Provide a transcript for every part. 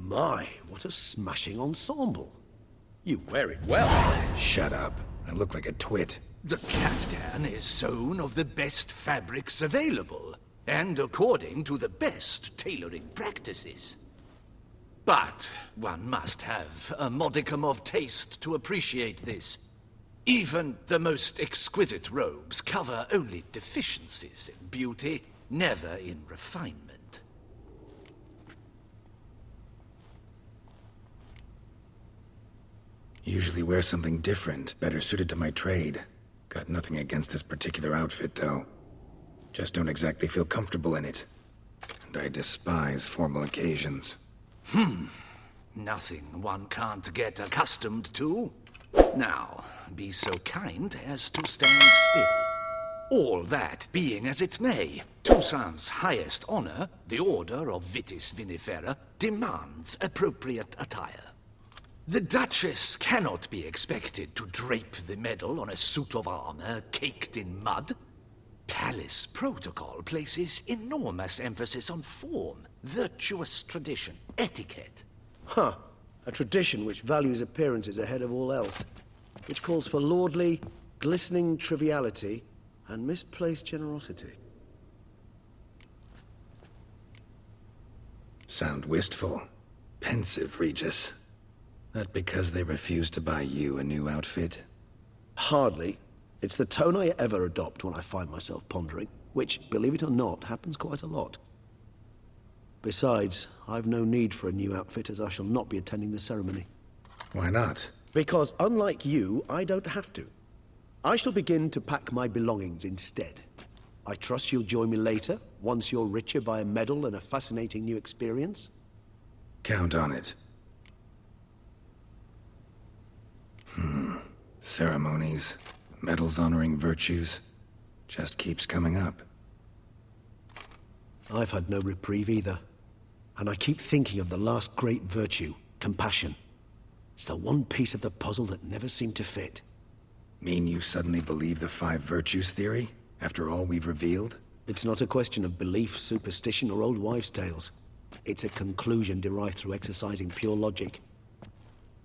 My, what a smashing ensemble. You wear it well. Shut up. I look like a twit. The caftan is sewn of the best fabrics available, and according to the best tailoring practices. But one must have a modicum of taste to appreciate this. Even the most exquisite robes cover only deficiencies in beauty, never in refinement. Usually wear something different, better suited to my trade. Got nothing against this particular outfit, though. Just don't exactly feel comfortable in it. And I despise formal occasions. Nothing one can't get accustomed to. Now, be so kind as to stand still. All that being as it may, Toussaint's highest honor, the Order of Vitis Vinifera, demands appropriate attire. The Duchess cannot be expected to drape the medal on a suit of armor caked in mud. Palace protocol places enormous emphasis on form, virtuous tradition, etiquette. Huh. A tradition which values appearances ahead of all else. Which calls for lordly, glistening triviality and misplaced generosity. Sound wistful. Pensive, Regis. That because they refuse to buy you a new outfit? Hardly. It's the tone I ever adopt when I find myself pondering, which, believe it or not, happens quite a lot. Besides, I've no need for a new outfit as I shall not be attending the ceremony. Why not? Because unlike you, I don't have to. I shall begin to pack my belongings instead. I trust you'll join me later, once you're richer by a medal and a fascinating new experience? Count on it. Ceremonies, medals honoring virtues, just keeps coming up. I've had no reprieve either. And I keep thinking of the last great virtue, compassion. It's the one piece of the puzzle that never seemed to fit. Mean you suddenly believe the 5 virtues theory, after all we've revealed? It's not a question of belief, superstition, or old wives' tales. It's a conclusion derived through exercising pure logic.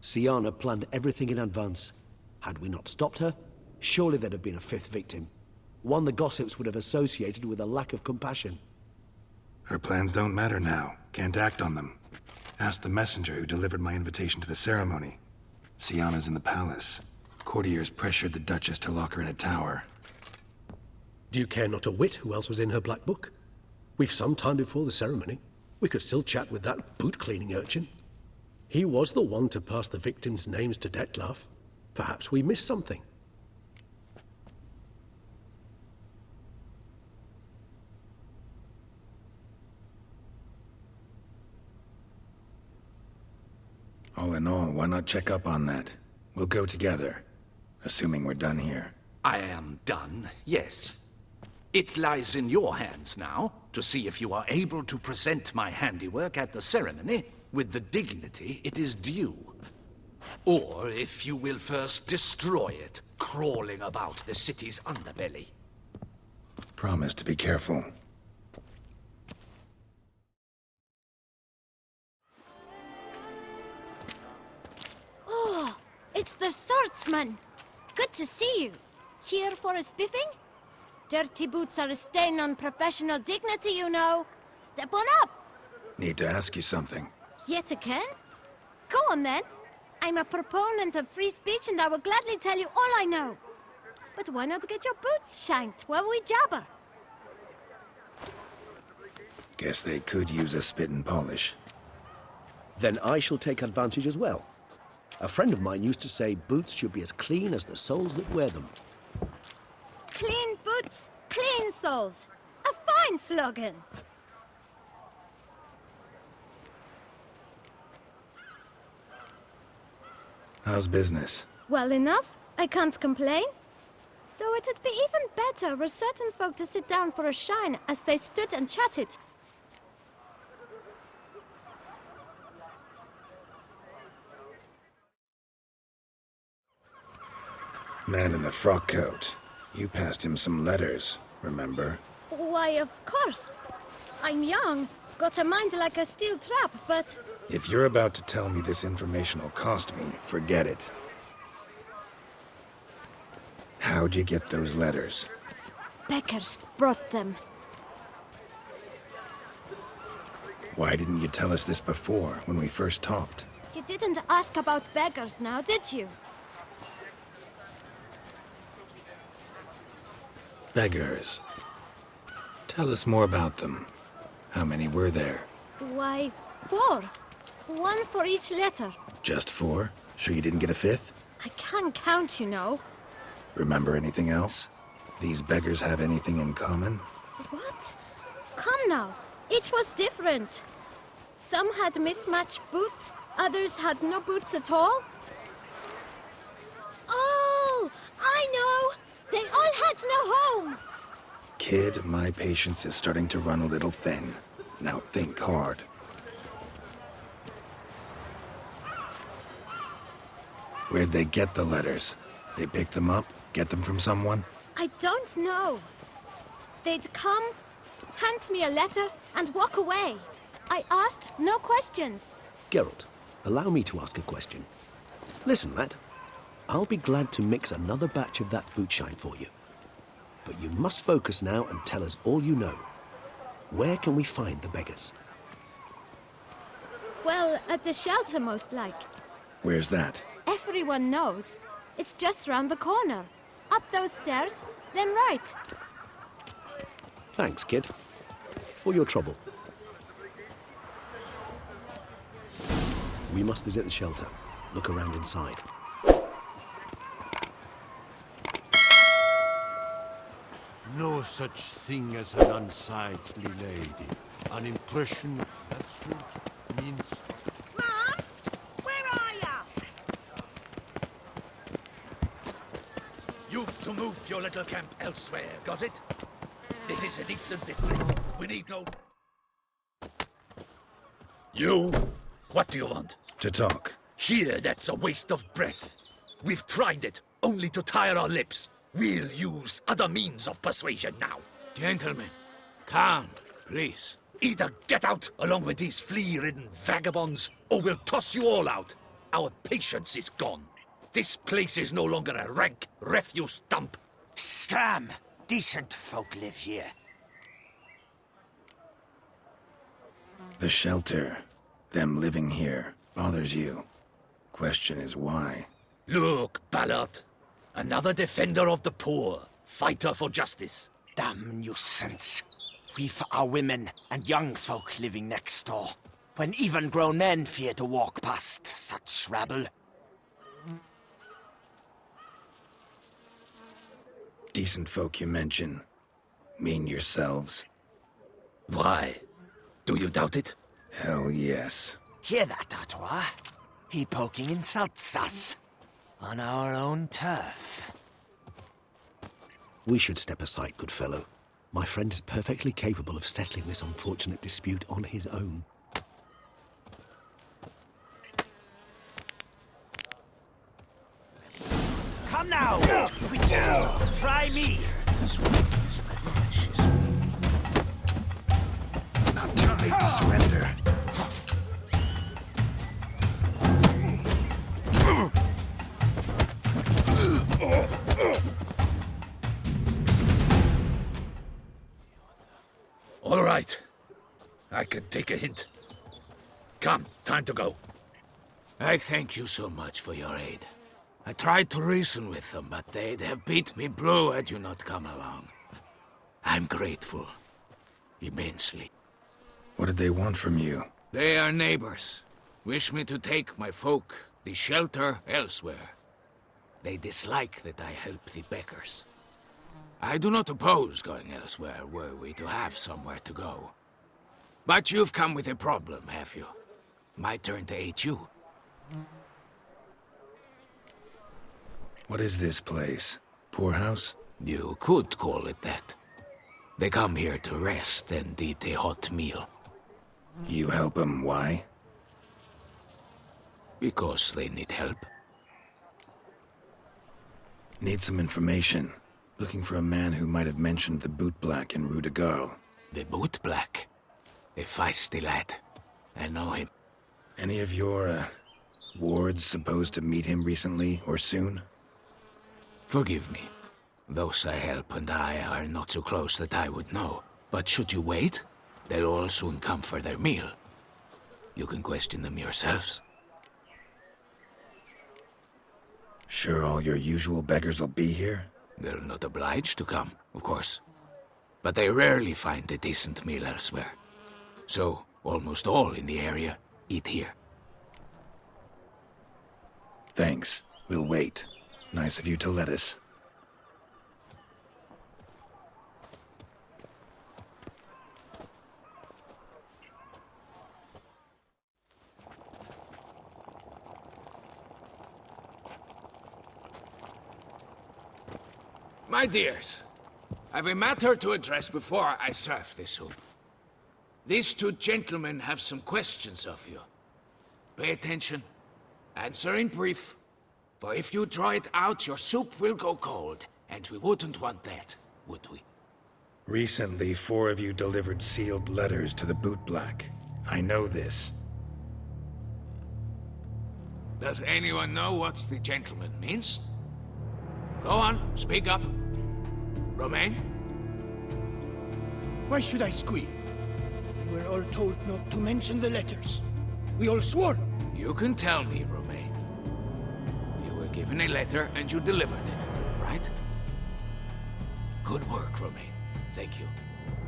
Siana planned everything in advance. Had we not stopped her, surely there'd have been a 5th victim. One the gossips would have associated with a lack of compassion. Her plans don't matter now. Can't act on them. Ask the messenger who delivered my invitation to the ceremony. Siana's in the palace. Courtiers pressured the Duchess to lock her in a tower. Do you care not a whit who else was in her black book? We've some time before the ceremony. We could still chat with that boot-cleaning urchin. He was the one to pass the victims' names to Detlef. Perhaps we missed something. All in all, why not check up on that? We'll go together, assuming we're done here. I am done, yes. It lies in your hands now to see if you are able to present my handiwork at the ceremony with the dignity it is due. Or if you will first destroy it, crawling about the city's underbelly. Promise to be careful. Oh, it's the swordsman. Good to see you. Here for a spiffing? Dirty boots are a stain on professional dignity, you know. Step on up. Need to ask you something. Yet again? Go on then. I'm a proponent of free speech and I will gladly tell you all I know. But why not get your boots shanked while we jabber? Guess they could use a spit and polish. Then I shall take advantage as well. A friend of mine used to say boots should be as clean as the soles that wear them. Clean boots, clean soles. A fine slogan. How's business? Well enough. I can't complain. Though it'd be even better were certain folk to sit down for a shine as they stood and chatted. Man in the frock coat. You passed him some letters, remember? Why, of course. I'm young, got a mind like a steel trap, but... If you're about to tell me this information will cost me, forget it. How'd you get those letters? Beggars brought them. Why didn't you tell us this before, when we first talked? You didn't ask about beggars now, did you? Beggars. Tell us more about them. How many were there? Why, 4. 1 for each letter. Just 4? Sure you didn't get a 5th? I can't count, you know. Remember anything else? These beggars have anything in common? What? Come now. Each was different. Some had mismatched boots, others had no boots at all. Oh, I know! They all had no home! Kid, my patience is starting to run a little thin. Now think hard. Where'd they get the letters? They pick them up? Get them from someone? I don't know. They'd come, hand me a letter, and walk away. I asked no questions. Geralt, allow me to ask a question. Listen, lad. I'll be glad to mix another batch of that bootshine for you. But you must focus now and tell us all you know. Where can we find the beggars? Well, at the shelter, most like. Where's that? Everyone knows. It's just round the corner. Up those stairs, then right. Thanks, kid. For your trouble. We must visit the shelter. Look around inside. No such thing as an unsightly lady. An impression of that sort means... Mom? Where are ya? You've to move your little camp elsewhere, got it? This is a decent district. We need no... You? What do you want? To talk. Here, that's a waste of breath. We've tried it, only to tire our lips. We'll use other means of persuasion now. Gentlemen, calm, please. Either get out along with these flea-ridden vagabonds, or we'll toss you all out. Our patience is gone. This place is no longer a rank refuse dump. Scram! Decent folk live here. The shelter, them living here, bothers you. Question is why. Look, Ballard. Another defender of the poor, fighter for justice. Damn nuisance. We've our women and young folk living next door, when even grown men fear to walk past such rabble. Decent folk you mention. Mean yourselves. Why? Do you doubt it? Hell yes. Hear that, Artois? He poking insults us. On our own turf. We should step aside, good fellow. My friend is perfectly capable of settling this unfortunate dispute on his own. Come now! Try me! Not too late to surrender. All right. I could take a hint. Come, time to go. I thank you so much for your aid. I tried to reason with them, but they'd have beat me blue had you not come along. I'm grateful. Immensely. What did they want from you? They are neighbors. Wish me to take my folk, the shelter, elsewhere. They dislike that I help the beggars. I do not oppose going elsewhere, were we to have somewhere to go. But you've come with a problem, have you? My turn to aid you. What is this place? Poorhouse? You could call it that. They come here to rest and eat a hot meal. You help them, why? Because they need help. Need some information. Looking for a man who might have mentioned the boot black in Rue de Garl. The boot black. A feisty lad. I know him. Any of your, wards supposed to meet him recently or soon? Forgive me. Those I help and I are not so close that I would know. But should you wait, they'll all soon come for their meal. You can question them yourselves. Sure all your usual beggars will be here? They're not obliged to come, of course. But they rarely find a decent meal elsewhere. So, almost all in the area eat here. Thanks. We'll wait. Nice of you to let us. My dears, I've a matter to address before I serve this soup. These two gentlemen have some questions of you. Pay attention. Answer in brief. For if you draw it out, your soup will go cold. And we wouldn't want that, would we? Recently, 4 of you delivered sealed letters to the Bootblack. I know this. Does anyone know what the gentleman means? Go on, speak up. Romain? Why should I squeal? We were all told not to mention the letters. We all swore. You can tell me, Romain. You were given a letter and you delivered it, right? Good work, Romain. Thank you.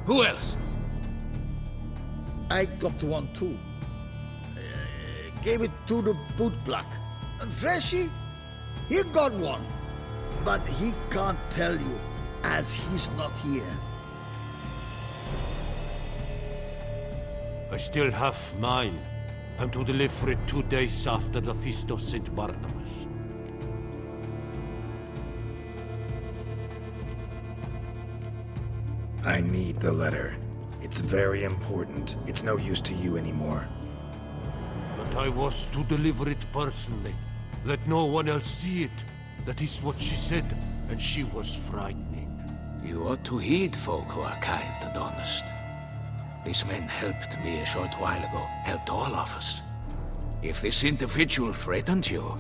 Who else? I got one too. Gave it to the bootblack. And Freshy, he got one. But he can't tell you, as he's not here. I still have mine. I'm to deliver it 2 days after the Feast of St. Barnabas. I need the letter. It's very important. It's no use to you anymore. But I was to deliver it personally. Let no one else see it. That is what she said, and she was frightening. You ought to heed folk who are kind and honest. These men helped me a short while ago, helped all of us. If this individual threatened you,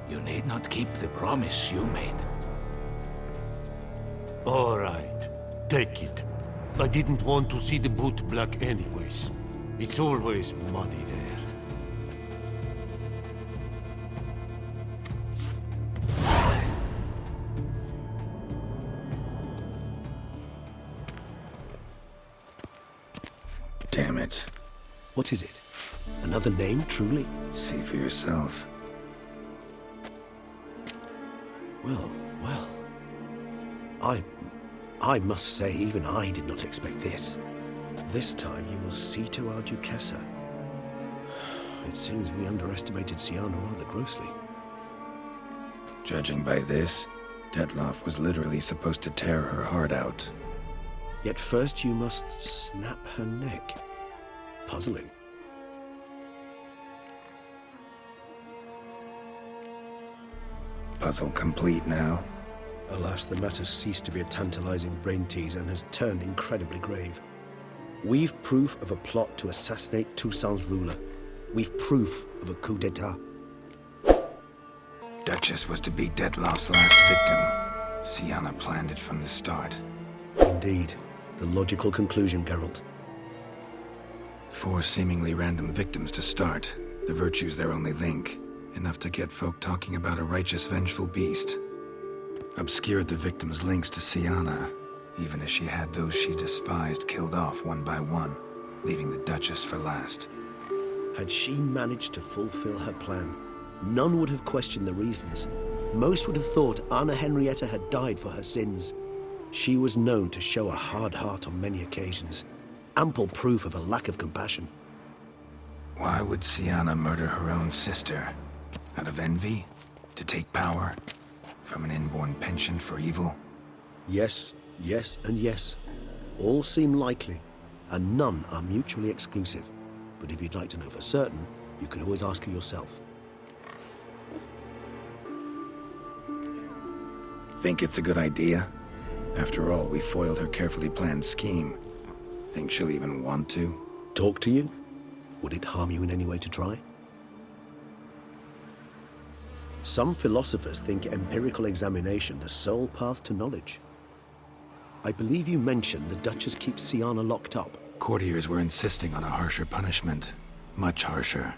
you need not keep the promise you made. All right, take it. I didn't want to see the bootblack anyways. It's always muddy there. Damn it. What is it? Another name, truly? See for yourself. Well, well. I must say, even I did not expect this. This time you will see to our Duchessa. It seems we underestimated Siana rather grossly. Judging by this, Detloff was literally supposed to tear her heart out. Yet first you must snap her neck. Puzzling. Puzzle complete now. Alas, the matter's ceased to be a tantalizing brain tease and has turned incredibly grave. We've proof of a plot to assassinate Toussaint's ruler. We've proof of a coup d'etat. Duchess was to be Detloff's last victim. Siana planned it from the start. Indeed. The logical conclusion, Geralt. 4 seemingly random victims to start. The virtue's their only link. Enough to get folk talking about a righteous, vengeful beast. Obscured the victims' links to Siana, even as she had those she despised killed off one by one, leaving the Duchess for last. Had she managed to fulfill her plan, none would have questioned the reasons. Most would have thought Anna Henrietta had died for her sins. She was known to show a hard heart on many occasions. Ample proof of a lack of compassion. Why would Siana murder her own sister? Out of envy? To take power? From an inborn penchant for evil? Yes, yes, and yes. All seem likely, and none are mutually exclusive. But if you'd like to know for certain, you can always ask her yourself. Think it's a good idea? After all, we foiled her carefully planned scheme. Think she'll even want to? talk to you? Would it harm you in any way to try? Some philosophers think empirical examination the sole path to knowledge. I believe you mentioned the Duchess keeps Sienna locked up. Courtiers were insisting on a harsher punishment. Much harsher.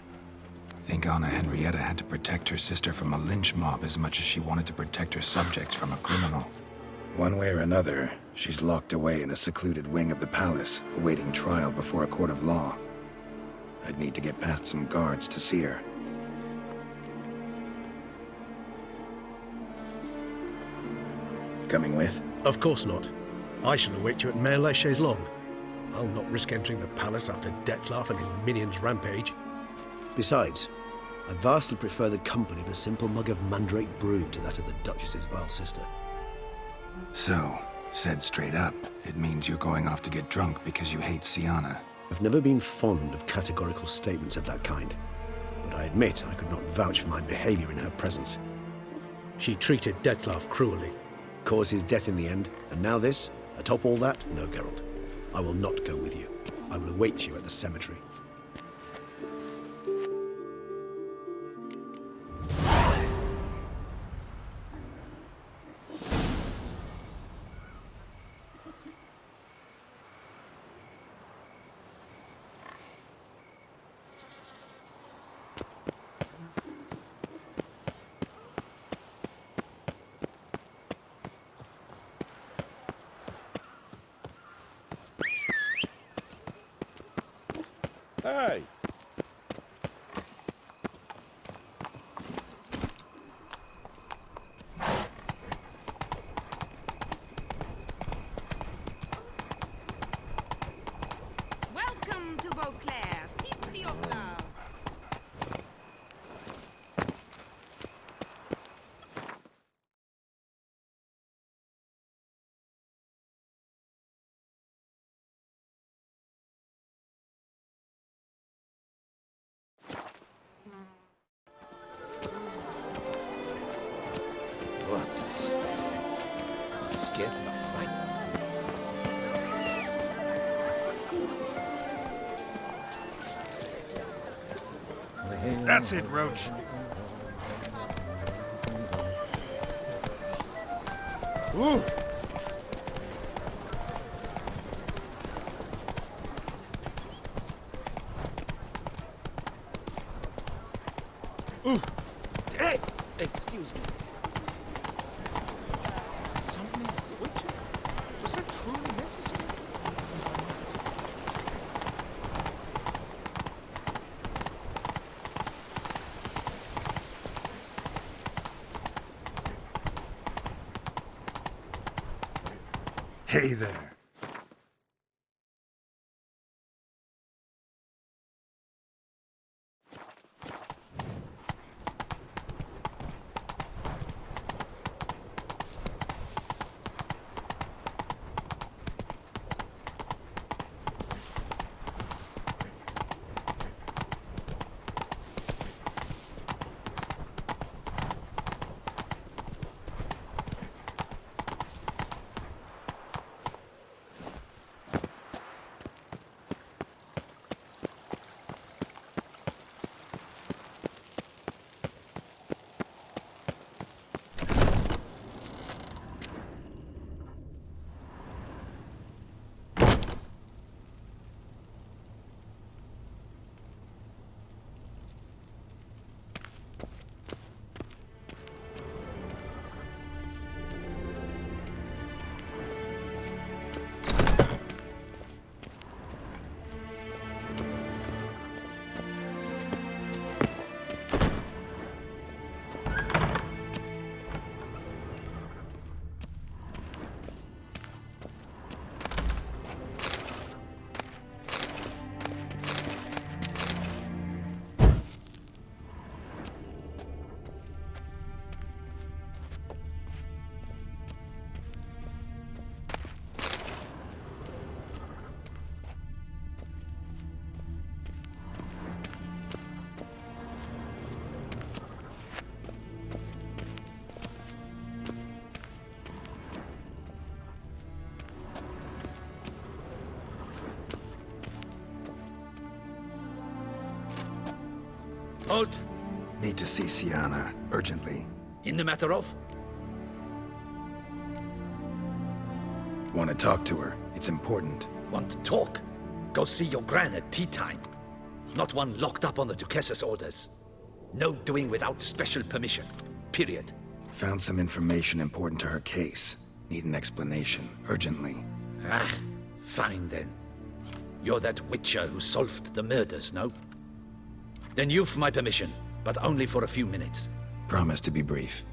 Think Anna Henrietta had to protect her sister from a lynch mob as much as she wanted to protect her subjects from a criminal. One way or another, she's locked away in a secluded wing of the palace, awaiting trial before a court of law. I'd need to get past some guards to see her. Coming with? Of course not. I shall await you at Mare la Chaise-Longue. I'll not risk entering the palace after Dettlaff and his minions rampage. Besides, I vastly prefer the company of a simple mug of mandrake brew to that of the Duchess's vile sister. So, said straight up, it means you're going off to get drunk because you hate Sienna. I've never been fond of categorical statements of that kind, but I admit I could not vouch for my behavior in her presence. She treated Dettlaff cruelly, caused his death in the end, and now this? Atop all that? No, Geralt. I will not go with you. I will await you at the cemetery. Hey! Welcome to Beauclair, city of love. What a specimen. He's scared the fright. That's it, Roach. Ooh! Hey! Excuse me. Something witchy? Was that truly necessary? Hey there. Halt! Need to see Siana, urgently. In the matter of? Want to talk to her. It's important. Want to talk? Go see your gran at tea time. Not one locked up on the Duchess's orders. No doing without special permission. Period. Found some information important to her case. Need an explanation, urgently. Ah, fine then. You're that witcher who solved the murders, no? Then you've my permission, but only for a few minutes. Promise to be brief.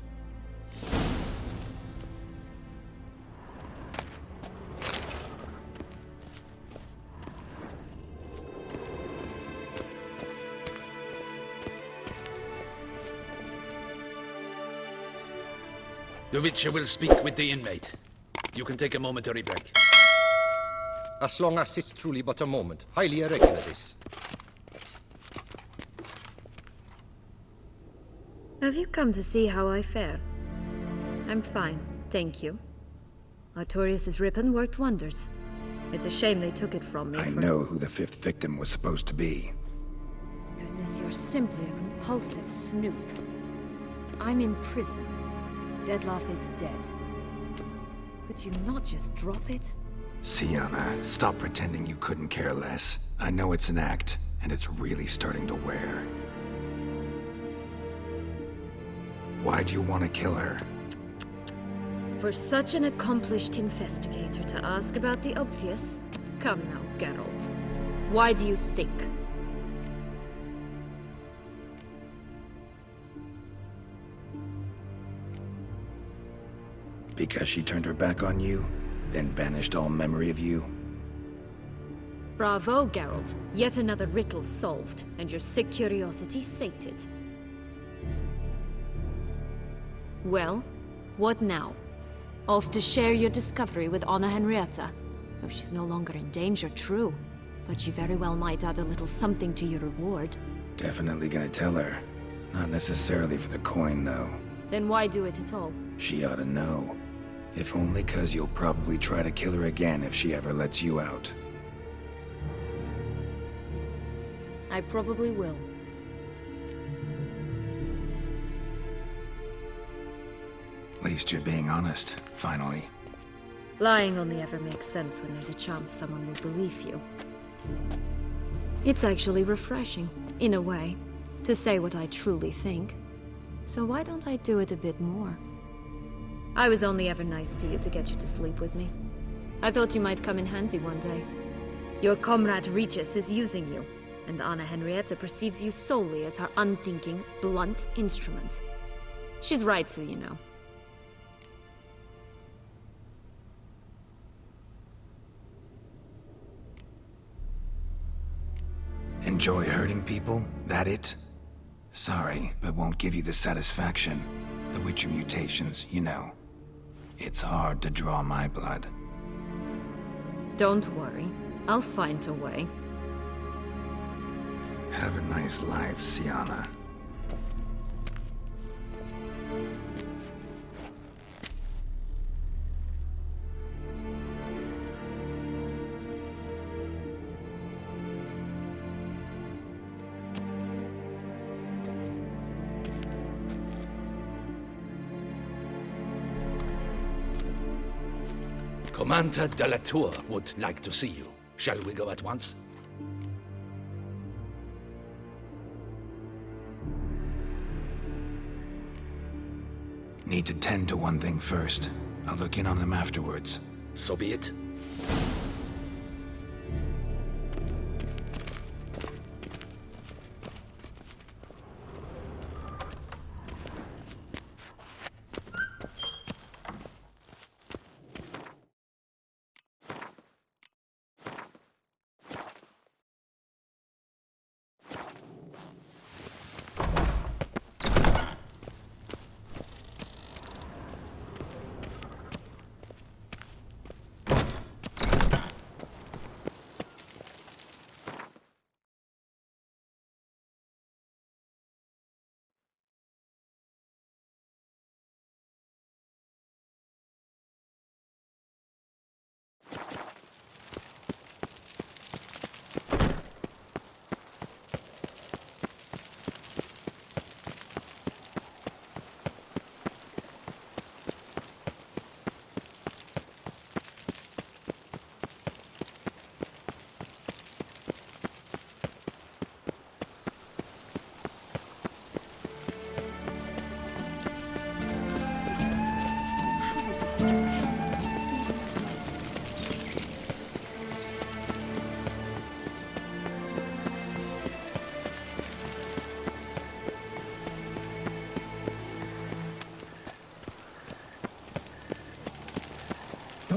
The Witcher will speak with the inmate. You can take a momentary break. As long as it's truly but a moment. Highly irregular, this. Have you come to see how I fare? I'm fine, thank you. Artorius' ribbon worked wonders. It's a shame they took it from me. I know who the fifth victim was supposed to be. Goodness, you're simply a compulsive snoop. I'm in prison. Deadloff is dead. Could you not just drop it? Siana, stop pretending you couldn't care less. I know it's an act, and it's really starting to wear. Why do you want to kill her? For such an accomplished investigator to ask about the obvious? Come now, Geralt. Why do you think? Because she turned her back on you, then banished all memory of you? Bravo, Geralt. Yet another riddle solved, and your sick curiosity sated. Well, what now? Off to share your discovery with Anna Henrietta? Oh, she's no longer in danger, true. But she very well might add a little something to your reward. Definitely gonna tell her. Not necessarily for the coin, though. Then why do it at all? She ought to know. If only 'cause you'll probably try to kill her again if she ever lets you out. I probably will. At least you're being honest, finally. Lying only ever makes sense when there's a chance someone will believe you. It's actually refreshing, in a way, to say what I truly think. So why don't I do it a bit more? I was only ever nice to you to get you to sleep with me. I thought you might come in handy one day. Your comrade Regis is using you, and Anna Henrietta perceives you solely as her unthinking, blunt instrument. She's right to, you know. Enjoy hurting people? That it? Sorry, but won't give you the satisfaction. The Witcher mutations, you know. It's hard to draw my blood. Don't worry. I'll find a way. Have a nice life, Siana. Commander de la Tour would like to see you. Shall we go at once? Need to tend to one thing first. I'll look in on him afterwards. So be it.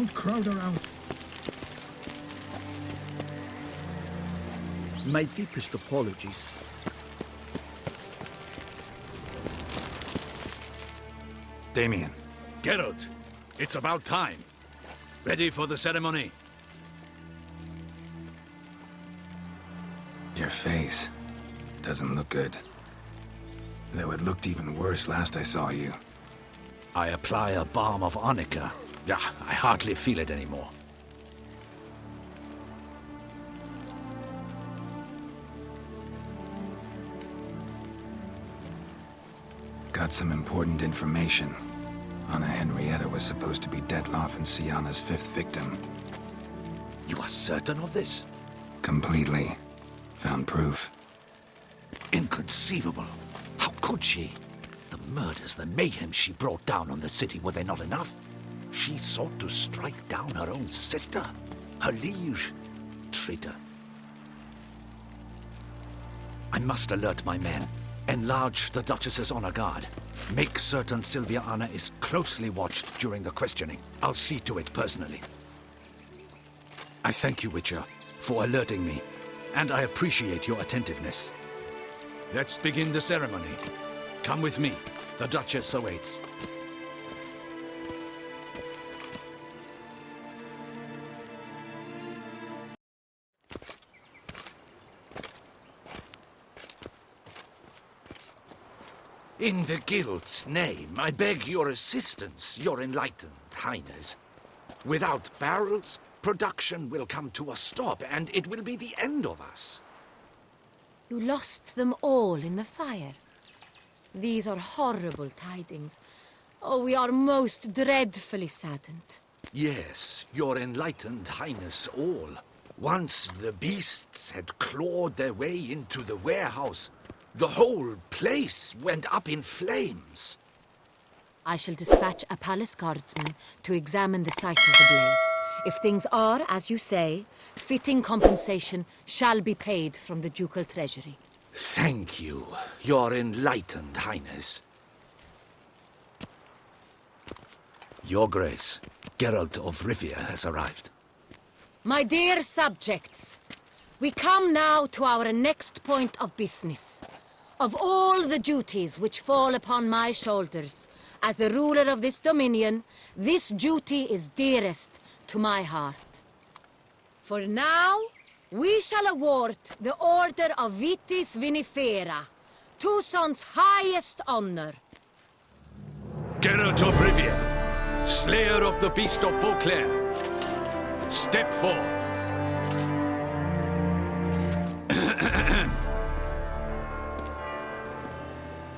Don't crowd around. My deepest apologies. Damien. Geralt, it's about time. Ready for the ceremony? Your face doesn't look good. Though it looked even worse last I saw you. I apply a balm of arnica. Yeah, I hardly feel it anymore. Got some important information. Anna Henrietta was supposed to be Detloff and Sienna's 5th victim. You are certain of this? Completely. Found proof. Inconceivable. How could she? The murders, the mayhem she brought down on the city, were they not enough? She sought to strike down her own sister, her liege. Traitor. I must alert my men. Enlarge the Duchess's honor guard. Make certain Sylvia Anna is closely watched during the questioning. I'll see to it personally. I thank you, Witcher, for alerting me, and I appreciate your attentiveness. Let's begin the ceremony. Come with me. The Duchess awaits. In the Guild's name, I beg your assistance, your enlightened highness. Without barrels, production will come to a stop, and it will be the end of us. You lost them all in the fire. These are horrible tidings. Oh, we are most dreadfully saddened. Yes, your enlightened highness all. Once the beasts had clawed their way into the warehouse, the whole place went up in flames. I shall dispatch a palace guardsman to examine the site of the blaze. If things are, as you say, fitting compensation shall be paid from the ducal treasury. Thank you, your enlightened highness. Your Grace, Geralt of Rivia has arrived. My dear subjects, we come now to our next point of business. Of all the duties which fall upon my shoulders, as the ruler of this dominion, this duty is dearest to my heart. For now, we shall award the Order of Vitis Vinifera, Tucson's highest honor. Geralt of Rivia, slayer of the beast of Beauclair, step forth.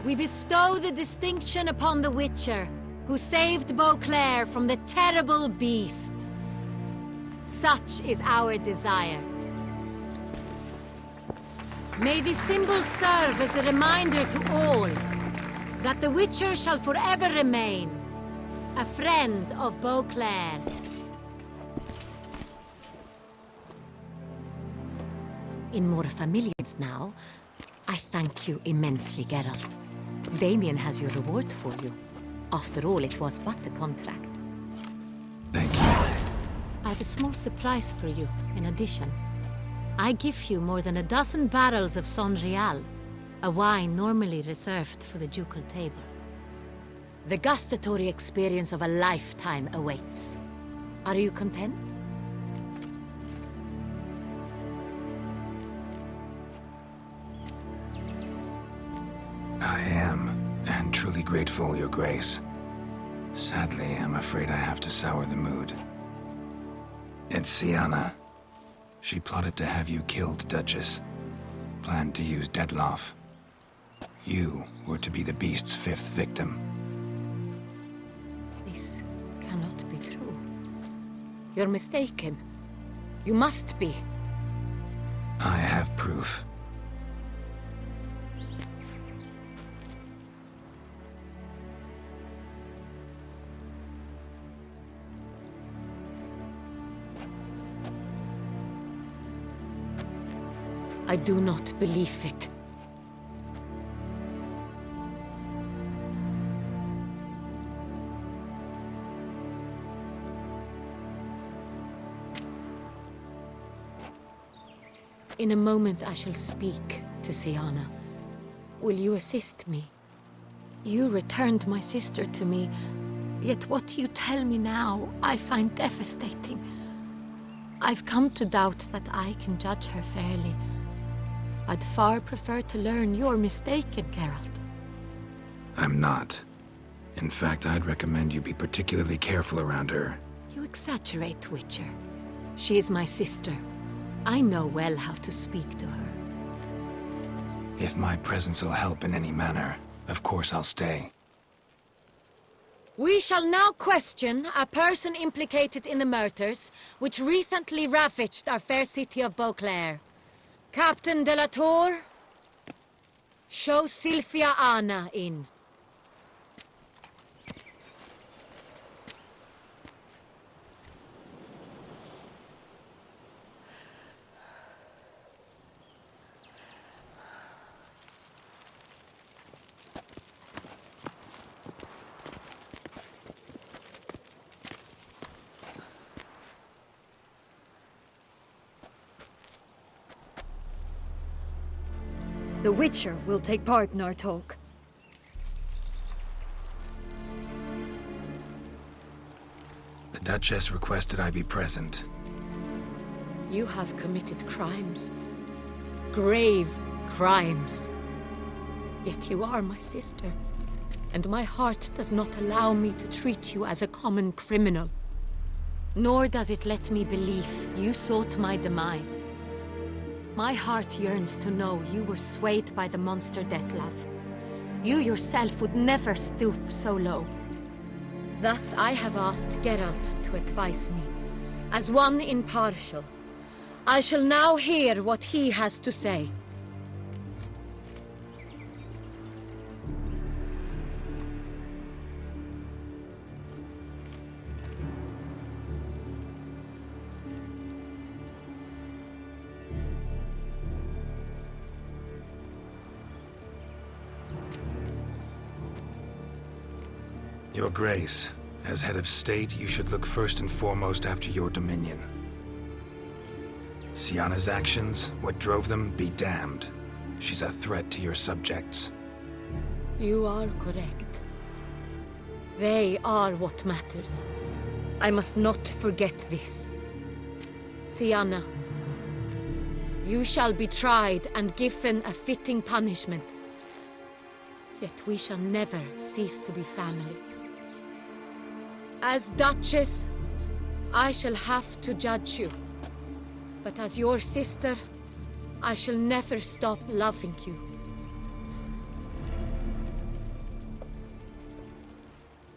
We bestow the distinction upon the Witcher, who saved Beauclair from the terrible beast. Such is our desire. May the symbol serve as a reminder to all that the Witcher shall forever remain a friend of Beauclair. In more familiar words now, I thank you immensely, Geralt. Damien has your reward for you. After all, it was but a contract. Thank you. I have a small surprise for you, in addition. I give you more than a dozen barrels of Son Real, a wine normally reserved for the ducal table. The gustatory experience of a lifetime awaits. Are you content? I am, and truly grateful, Your Grace. Sadly, I'm afraid I have to sour the mood. It's Sienna. She plotted to have you killed, Duchess. Planned to use Detloff. You were to be the beast's 5th victim. This cannot be true. You're mistaken. You must be. I have proof. I do not believe it. In a moment I shall speak to Siana. Will you assist me? You returned my sister to me, yet what you tell me now I find devastating. I've come to doubt that I can judge her fairly. I'd far prefer to learn you're mistaken, Geralt. I'm not. In fact, I'd recommend you be particularly careful around her. You exaggerate, Witcher. She is my sister. I know well how to speak to her. If my presence will help in any manner, of course I'll stay. We shall now question a person implicated in the murders which recently ravaged our fair city of Beauclair. Captain de la Tour, show Sylvia Anna in. The Witcher will take part in our talk. The Duchess requested I be present. You have committed crimes. Grave crimes. Yet you are my sister, and my heart does not allow me to treat you as a common criminal. Nor does it let me believe you sought my demise. My heart yearns to know you were swayed by the monster Dettlaff. You yourself would never stoop so low. Thus I have asked Geralt to advise me, as one impartial. I shall now hear what he has to say. Your Grace, as head of state, you should look first and foremost after your dominion. Siana's actions, what drove them, be damned. She's a threat to your subjects. You are correct. They are what matters. I must not forget this. Siana, you shall be tried and given a fitting punishment. Yet we shall never cease to be family. As Duchess, I shall have to judge you. But as your sister, I shall never stop loving you.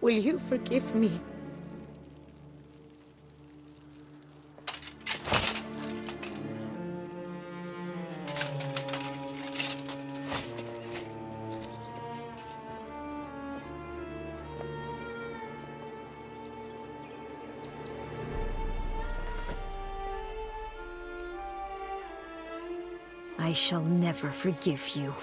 Will you forgive me? I shall never forgive you.